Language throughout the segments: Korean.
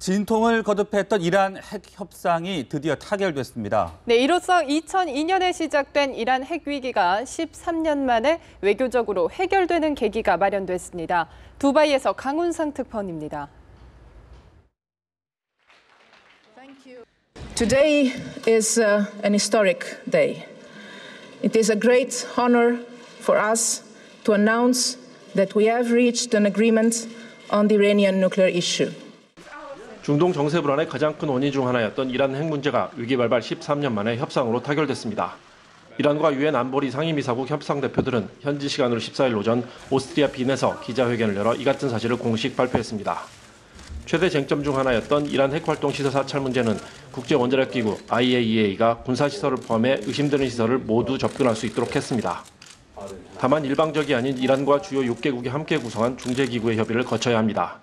진통을 거듭했던 이란 핵 협상이 드디어 타결됐습니다. 네, 이로써 2002년에 시작된 이란 핵 위기가 13년 만에 외교적으로 해결되는 계기가 마련됐습니다. 두바이에서 강훈상 특파원입니다. Today is an historic day. It is a great honor for us to announce that we have reached an agreement on the Iranian nuclear issue. 중동 정세 불안의 가장 큰 원인 중 하나였던 이란 핵 문제가 위기 발발 13년 만에 협상으로 타결됐습니다. 이란과 유엔 안보리 상임이사국 협상 대표들은 현지 시간으로 14일 오전 오스트리아 빈에서 기자회견을 열어 이 같은 사실을 공식 발표했습니다. 최대 쟁점 중 하나였던 이란 핵활동 시설 사찰 문제는 국제원자력기구 IAEA가 군사시설을 포함해 의심되는 시설을 모두 접근할 수 있도록 했습니다. 다만 일방적이 아닌 이란과 주요 6개국이 함께 구성한 중재기구의 협의를 거쳐야 합니다.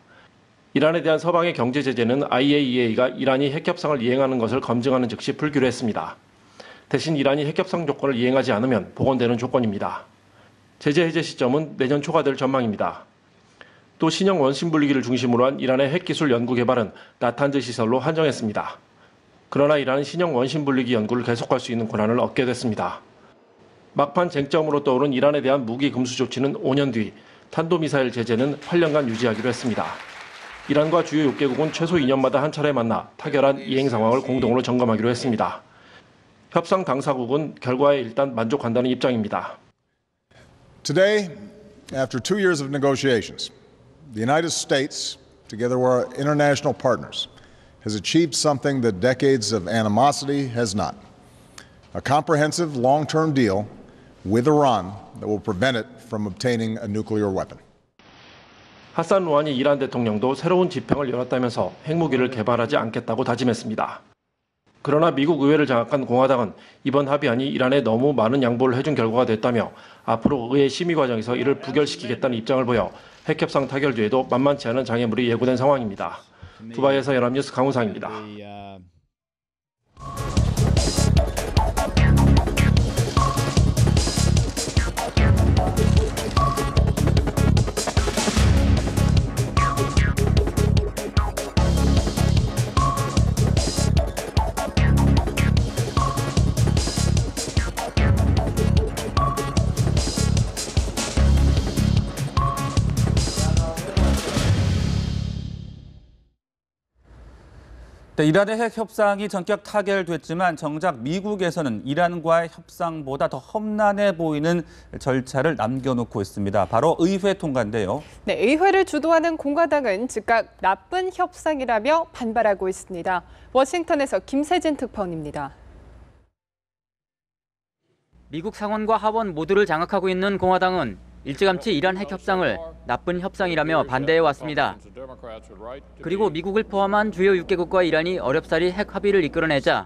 이란에 대한 서방의 경제 제재는 IAEA가 이란이 핵협상을 이행하는 것을 검증하는 즉시 풀기로 했습니다. 대신 이란이 핵협상 조건을 이행하지 않으면 복원되는 조건입니다. 제재 해제 시점은 내년 초가 될 전망입니다. 또 신형 원심 분리기를 중심으로 한 이란의 핵기술 연구 개발은 나탄즈 시설로 한정했습니다. 그러나 이란은 신형 원심 분리기 연구를 계속할 수 있는 권한을 얻게 됐습니다. 막판 쟁점으로 떠오른 이란에 대한 무기 금수 조치는 5년 뒤, 탄도미사일 제재는 8년간 유지하기로 했습니다. 이란과 주요 6개국은 최소 2년마다 한 차례 만나 타결한 이행 상황을 공동으로 점검하기로 했습니다. 협상 당사국은 결과에 일단 만족한다는 입장입니다. Today, after 2 years of negotiations, the United States, together with our international partners, has achieved something that decades of animosity has not. A comprehensive long-term deal with Iran that will prevent it from obtaining a nuclear weapon. 하산 루하니 이란 대통령도 새로운 집행을 열었다면서 핵무기를 개발하지 않겠다고 다짐했습니다. 그러나 미국 의회를 장악한 공화당은 이번 합의안이 이란에 너무 많은 양보를 해준 결과가 됐다며 앞으로 의회 심의 과정에서 이를 부결시키겠다는 입장을 보여 핵협상 타결 뒤에도 만만치 않은 장애물이 예고된 상황입니다. 두바이에서 연합뉴스 강훈상입니다. 네, 이란의 핵 협상이 전격 타결됐지만 정작 미국에서는 이란과의 협상보다 더 험난해 보이는 절차를 남겨놓고 있습니다. 바로 의회 통과인데요. 네, 의회를 주도하는 공화당은 즉각 나쁜 협상이라며 반발하고 있습니다. 워싱턴에서 김세진 특파원입니다. 미국 상원과 하원 모두를 장악하고 있는 공화당은 일찌감치 이란 핵 협상을 나쁜 협상이라며 반대해 왔습니다. 그리고 미국을 포함한 주요 6개국과 이란이 어렵사리 핵 합의를 이끌어내자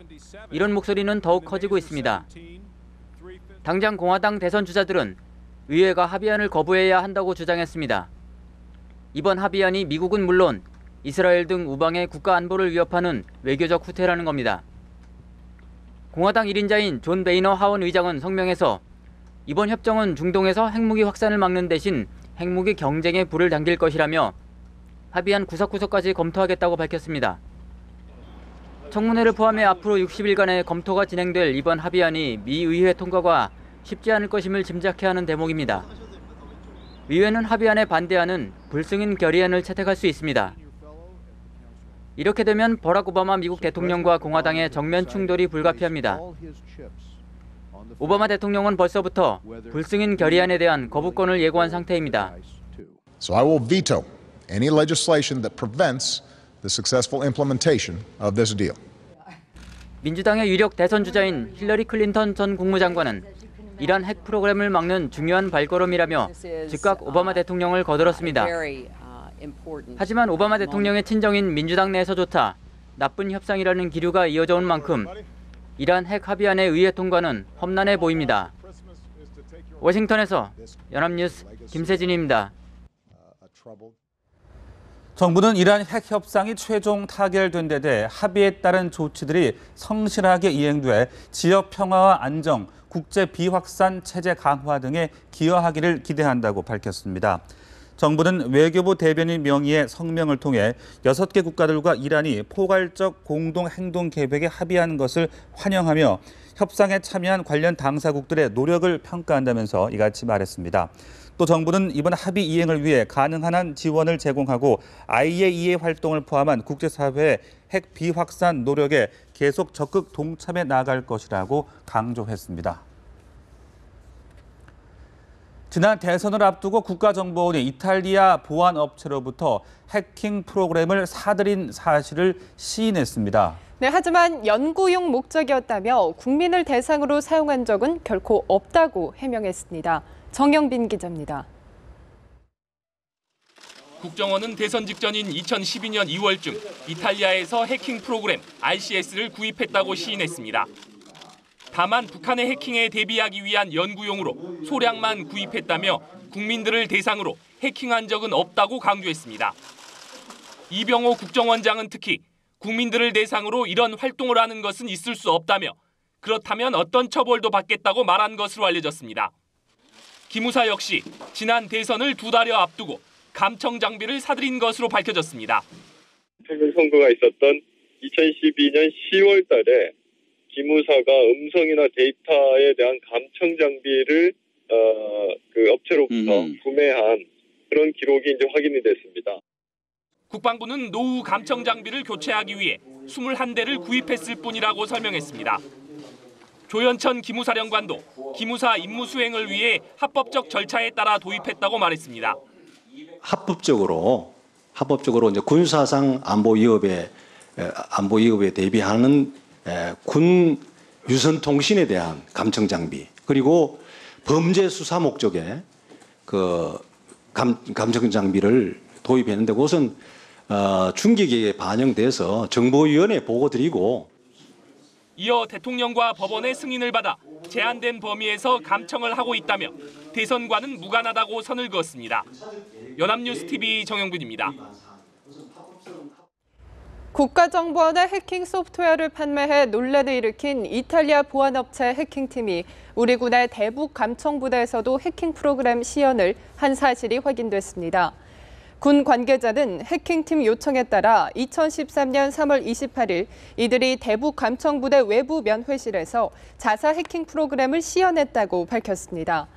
이런 목소리는 더욱 커지고 있습니다. 당장 공화당 대선 주자들은 의회가 합의안을 거부해야 한다고 주장했습니다. 이번 합의안이 미국은 물론 이스라엘 등 우방의 국가 안보를 위협하는 외교적 후퇴라는 겁니다. 공화당 1인자인 존 베이너 하원 의장은 성명에서 이번 협정은 중동에서 핵무기 확산을 막는 대신 핵무기 경쟁에 불을 당길 것이라며 합의안 구석구석까지 검토하겠다고 밝혔습니다. 청문회를 포함해 앞으로 60일간의 검토가 진행될 이번 합의안이 미 의회 통과가 쉽지 않을 것임을 짐작케 하는 대목입니다. 의회는 합의안에 반대하는 불승인 결의안을 채택할 수 있습니다. 이렇게 되면 버락 오바마 미국 대통령과 공화당의 정면 충돌이 불가피합니다. 오바마 대통령은 벌써부터 불승인 결의안에 대한 거부권을 예고한 상태입니다. So I will veto any legislation that prevents the successful implementation of this deal. 민주당의 유력 대선 주자인 힐러리 클린턴 전 국무장관은 이란 핵 프로그램을 막는 중요한 발걸음이라며 즉각 오바마 대통령을 거들었습니다. 하지만 오바마 대통령의 친정인 민주당 내에서조차 나쁜 협상이라는 기류가 이어져 온 만큼 이란 핵 합의안의 의회 통과는 험난해 보입니다. 워싱턴에서 연합뉴스 김세진입니다. 정부는 이란 핵 협상이 최종 타결된 데 대해 합의에 따른 조치들이 성실하게 이행돼 지역 평화와 안정, 국제 비확산 체제 강화 등에 기여하기를 기대한다고 밝혔습니다. 정부는 외교부 대변인 명의의 성명을 통해 6개 국가들과 이란이 포괄적 공동행동계획에 합의한 것을 환영하며 협상에 참여한 관련 당사국들의 노력을 평가한다면서 이같이 말했습니다. 또 정부는 이번 합의 이행을 위해 가능한 한 지원을 제공하고 IAEA 활동을 포함한 국제사회의 핵 비확산 노력에 계속 적극 동참해 나갈 것이라고 강조했습니다. 지난 대선을 앞두고 국가정보원이 이탈리아 보안업체로부터 해킹 프로그램을 사들인 사실을 시인했습니다. 네, 하지만 연구용 목적이었다며 국민을 대상으로 사용한 적은 결코 없다고 해명했습니다. 정영빈 기자입니다. 국정원은 대선 직전인 2012년 2월쯤 이탈리아에서 해킹 프로그램 RCS를 구입했다고 시인했습니다. 다만 북한의 해킹에 대비하기 위한 연구용으로 소량만 구입했다며 국민들을 대상으로 해킹한 적은 없다고 강조했습니다. 이병호 국정원장은 특히 국민들을 대상으로 이런 활동을 하는 것은 있을 수 없다며 그렇다면 어떤 처벌도 받겠다고 말한 것으로 알려졌습니다. 기무사 역시 지난 대선을 2달여 앞두고 감청 장비를 사들인 것으로 밝혀졌습니다. 대통령 선거가 있었던 2012년 10월 달에 기무사가 음성이나 데이터에 대한 감청 장비를 그 업체로부터 구매한 그런 기록이 이제 확인이 됐습니다. 국방부는 노후 감청 장비를 교체하기 위해 21대를 구입했을 뿐이라고 설명했습니다. 조현천 기무사령관도 기무사 임무 수행을 위해 합법적 절차에 따라 도입했다고 말했습니다. 합법적으로 이제 군사상 안보 위협에 대비하는 군 유선 통신에 대한 감청 장비, 그리고 범죄 수사 목적의 그 감청 장비를 도입했는데 그것은 중기계에 반영돼서 정보위원회에 보고 드리고. 이어 대통령과 법원의 승인을 받아 제한된 범위에서 감청을 하고 있다며 대선과는 무관하다고 선을 그었습니다. 연합뉴스TV 정영빈입니다. 국가정보원의 해킹 소프트웨어를 판매해 논란을 일으킨 이탈리아 보안업체 해킹팀이 우리 군의 대북 감청부대에서도 해킹 프로그램 시연을 한 사실이 확인됐습니다. 군 관계자는 해킹팀 요청에 따라 2013년 3월 28일 이들이 대북 감청부대 외부 면회실에서 자사 해킹 프로그램을 시연했다고 밝혔습니다.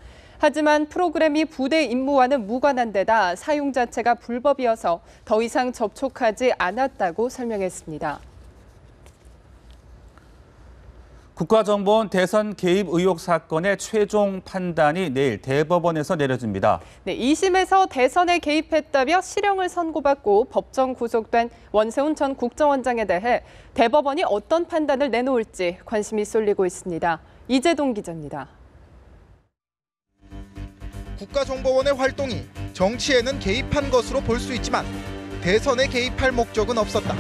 하지만 프로그램이 부대 임무와는 무관한 데다 사용 자체가 불법이어서 더 이상 접촉하지 않았다고 설명했습니다. 국가정보원 대선 개입 의혹 사건의 최종 판단이 내일 대법원에서 내려집니다. 네, 2심에서 대선에 개입했다며 실형을 선고받고 법정 구속된 원세훈 전 국정원장에 대해 대법원이 어떤 판단을 내놓을지 관심이 쏠리고 있습니다. 이재동 기자입니다. 국가정보원의 활동이 정치에는 개입한 것으로 볼 수 있지만 대선에 개입할 목적은 없었다.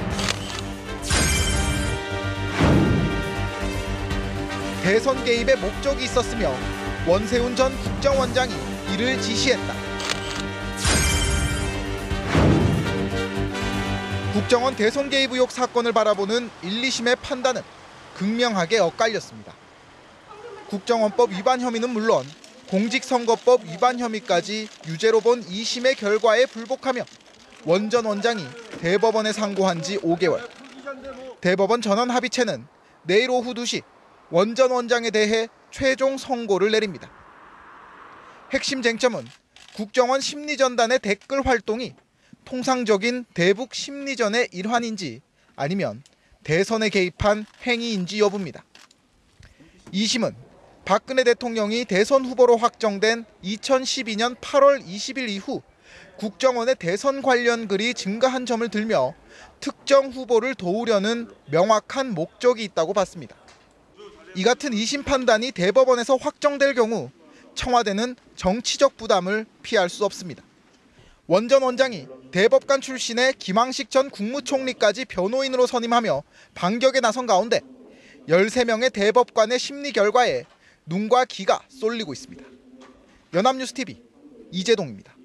대선 개입의 목적이 있었으며 원세훈 전 국정원장이 이를 지시했다. 국정원 대선 개입 의혹 사건을 바라보는 1, 2심의 판단은 극명하게 엇갈렸습니다. 국정원법 위반 혐의는 물론 공직선거법 위반 혐의까지 유죄로 본 2심의 결과에 불복하며 원 전 원장이 대법원에 상고한 지 5개월. 대법원 전원 합의체는 내일 오후 2시 원 전 원장에 대해 최종 선고를 내립니다. 핵심 쟁점은 국정원 심리전단의 댓글 활동이 통상적인 대북 심리전의 일환인지 아니면 대선에 개입한 행위인지 여부입니다. 2심은 박근혜 대통령이 대선 후보로 확정된 2012년 8월 20일 이후 국정원의 대선 관련 글이 증가한 점을 들며 특정 후보를 도우려는 명확한 목적이 있다고 봤습니다. 이 같은 2심 판단이 대법원에서 확정될 경우 청와대는 정치적 부담을 피할 수 없습니다. 원 전 원장이 대법관 출신의 김황식 전 국무총리까지 변호인으로 선임하며 반격에 나선 가운데 13명의 대법관의 심리 결과에 눈과 귀가 쏠리고 있습니다. 연합뉴스TV 이재동입니다.